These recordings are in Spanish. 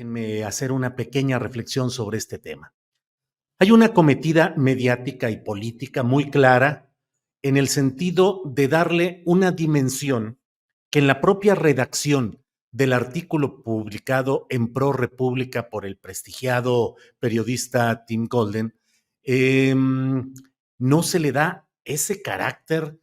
Déjenme hacer una pequeña reflexión sobre este tema. Hay una cometida mediática y política muy clara en el sentido de darle una dimensión que en la propia redacción del artículo publicado en Pro República por el prestigiado periodista Tim Golden, eh, no se le da ese carácter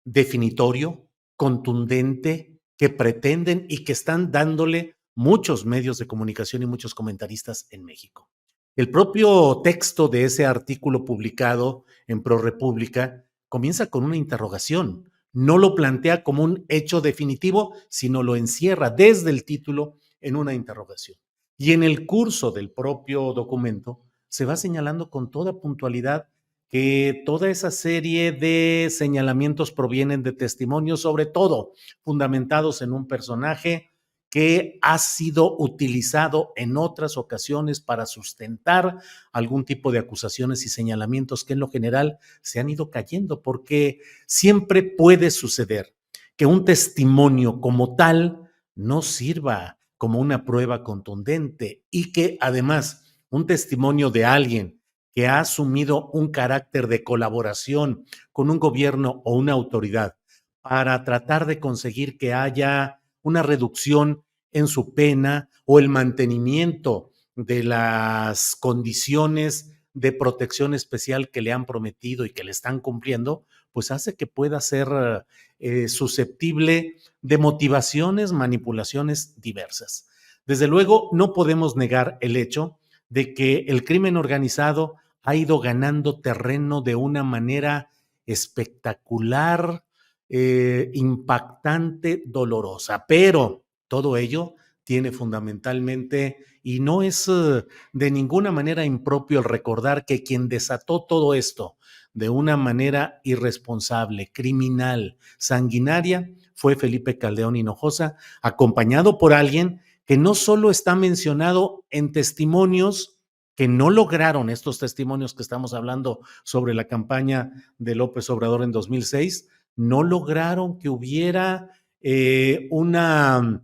definitorio, contundente, que pretenden y que están dándole muchos medios de comunicación y muchos comentaristas en México. El propio texto de ese artículo publicado en ProRepública comienza con una interrogación. No lo plantea como un hecho definitivo, sino lo encierra desde el título en una interrogación. Y en el curso del propio documento se va señalando con toda puntualidad que toda esa serie de señalamientos provienen de testimonios, sobre todo fundamentados en un personaje que ha sido utilizado en otras ocasiones para sustentar algún tipo de acusaciones y señalamientos que en lo general se han ido cayendo, porque siempre puede suceder que un testimonio como tal no sirva como una prueba contundente y que además un testimonio de alguien que ha asumido un carácter de colaboración con un gobierno o una autoridad para tratar de conseguir que haya una reducción en su pena o el mantenimiento de las condiciones de protección especial que le han prometido y que le están cumpliendo, pues hace que pueda ser susceptible de motivaciones, manipulaciones diversas. Desde luego, no podemos negar el hecho de que el crimen organizado ha ido ganando terreno de una manera espectacular, impactante, dolorosa, pero todo ello tiene fundamentalmente, y no es de ninguna manera impropio el recordar que quien desató todo esto de una manera irresponsable, criminal, sanguinaria, fue Felipe Calderón Hinojosa, acompañado por alguien que no solo está mencionado en testimonios que no lograron, estos testimonios que estamos hablando sobre la campaña de López Obrador en 2006, no lograron que hubiera una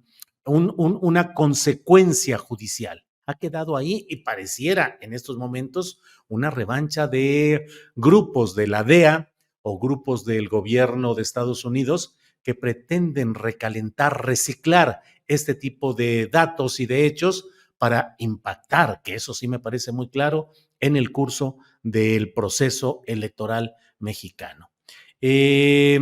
consecuencia judicial. Ha quedado ahí y pareciera en estos momentos una revancha de grupos de la DEA o grupos del gobierno de Estados Unidos que pretenden recalentar, reciclar este tipo de datos y de hechos para impactar, que eso sí me parece muy claro, en el curso del proceso electoral mexicano. Eh,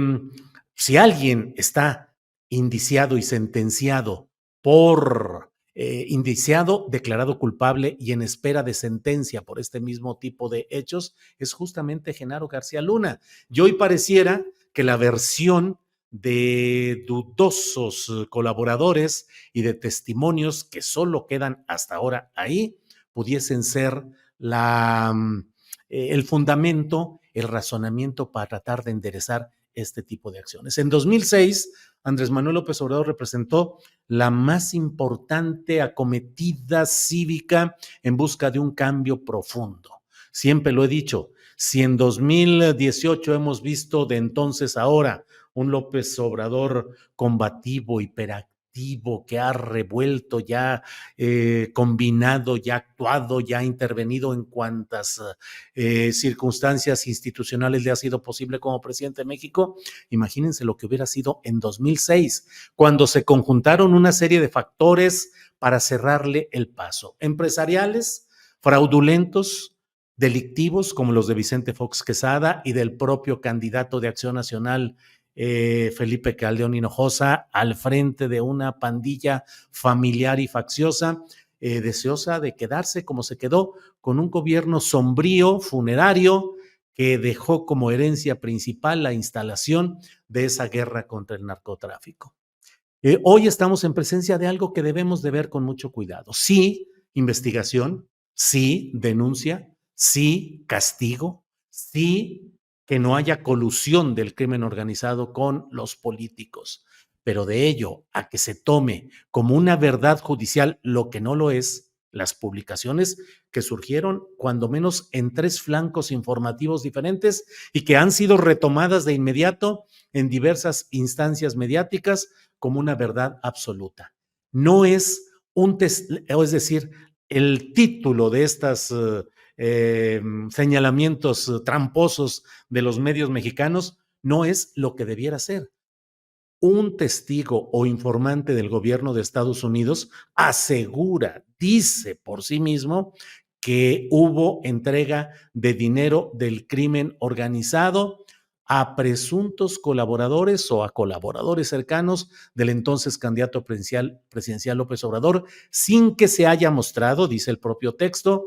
si alguien está indiciado y sentenciado por indiciado, declarado culpable y en espera de sentencia por este mismo tipo de hechos, es justamente Genaro García Luna. Y hoy pareciera que la versión de dudosos colaboradores y de testimonios que solo quedan hasta ahora ahí, pudiesen ser el fundamento, el razonamiento para tratar de enderezar este tipo de acciones. En 2006, Andrés Manuel López Obrador representó la más importante acometida cívica en busca de un cambio profundo. Siempre lo he dicho, si en 2018 hemos visto de entonces a ahora un López Obrador combativo, hiperactivo, que ha revuelto, ya combinado, ya actuado, ya intervenido en cuantas circunstancias institucionales le ha sido posible como presidente de México, imagínense lo que hubiera sido en 2006, cuando se conjuntaron una serie de factores para cerrarle el paso. Empresariales, fraudulentos, delictivos como los de Vicente Fox Quesada y del propio candidato de Acción Nacional, Felipe Calderón Hinojosa, al frente de una pandilla familiar y facciosa, deseosa de quedarse como se quedó, con un gobierno sombrío, funerario, que dejó como herencia principal la instalación de esa guerra contra el narcotráfico. Hoy estamos en presencia de algo que debemos de ver con mucho cuidado. Sí, investigación, sí, denuncia, sí, castigo, sí, que no haya colusión del crimen organizado con los políticos, pero de ello a que se tome como una verdad judicial lo que no lo es, las publicaciones que surgieron cuando menos en 3 flancos informativos diferentes y que han sido retomadas de inmediato en diversas instancias mediáticas como una verdad absoluta. No es es decir, el título de estos señalamientos tramposos de los medios mexicanos no es lo que debiera ser. Un testigo o informante del gobierno de Estados Unidos asegura, dice por sí mismo, que hubo entrega de dinero del crimen organizado a presuntos colaboradores o a colaboradores cercanos del entonces candidato presidencial López Obrador, sin que se haya mostrado, dice el propio texto,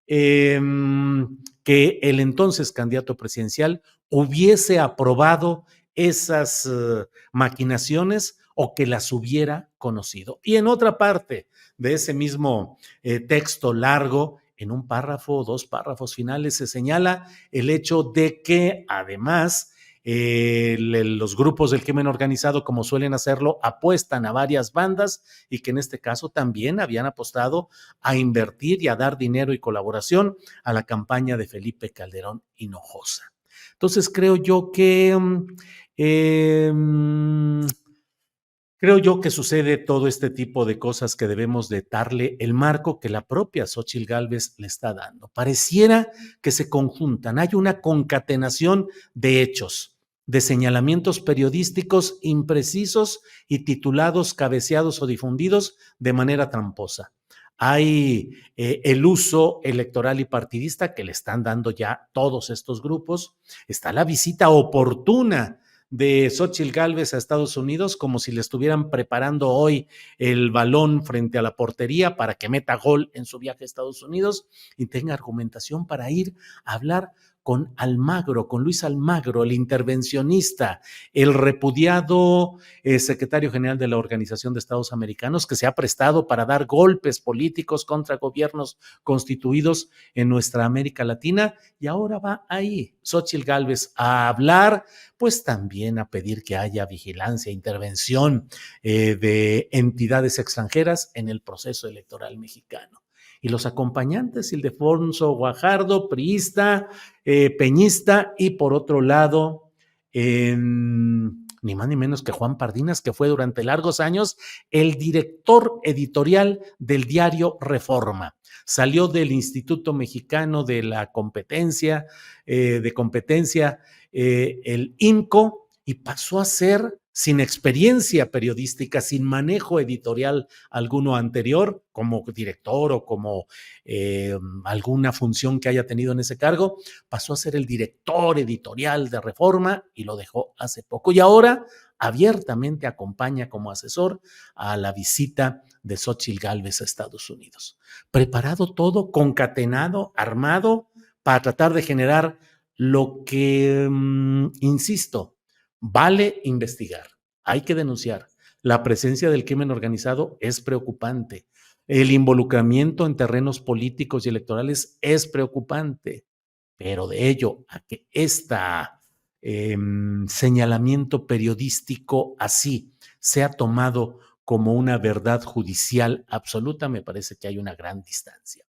eh, que el entonces candidato presidencial hubiese aprobado esas maquinaciones o que las hubiera conocido. Y en otra parte de ese mismo texto largo, en un párrafo o dos párrafos finales, se señala el hecho de que además los grupos del crimen organizado, como suelen hacerlo, apuestan a varias bandas y que en este caso también habían apostado a invertir y a dar dinero y colaboración a la campaña de Felipe Calderón Hinojosa. Entonces eh, creo yo que sucede todo este tipo de cosas que debemos de darle el marco que la propia Xóchitl Gálvez le está dando. Pareciera que se conjuntan, hay una concatenación de hechos, de señalamientos periodísticos imprecisos y titulados, cabeceados o difundidos de manera tramposa. Hay el uso electoral y partidista que le están dando ya todos estos grupos. Está la visita oportuna de Xóchitl Gálvez a Estados Unidos, como si le estuvieran preparando hoy el balón frente a la portería para que meta gol en su viaje a Estados Unidos y tenga argumentación para ir a hablar con Almagro, con Luis Almagro, el intervencionista, el repudiado secretario general de la Organización de Estados Americanos, que se ha prestado para dar golpes políticos contra gobiernos constituidos en nuestra América Latina, y ahora va ahí Xóchitl Gálvez a hablar, pues también a pedir que haya vigilancia, intervención de entidades extranjeras en el proceso electoral mexicano. Y los acompañantes, Ildefonso Guajardo, priista, peñista, y por otro lado, ni más ni menos que Juan Pardinas, que fue durante largos años el director editorial del diario Reforma. Salió del Instituto Mexicano de la Competencia, el INCO, y pasó a ser, sin experiencia periodística, sin manejo editorial alguno anterior, como director o como alguna función que haya tenido en ese cargo, pasó a ser el director editorial de Reforma y lo dejó hace poco. Y ahora abiertamente acompaña como asesor a la visita de Xóchitl Gálvez a Estados Unidos. Preparado todo, concatenado, armado, para tratar de generar lo que, insisto, vale investigar, hay que denunciar. La presencia del crimen organizado es preocupante. El involucramiento en terrenos políticos y electorales es preocupante, pero de ello a que señalamiento periodístico así sea tomado como una verdad judicial absoluta, me parece que hay una gran distancia.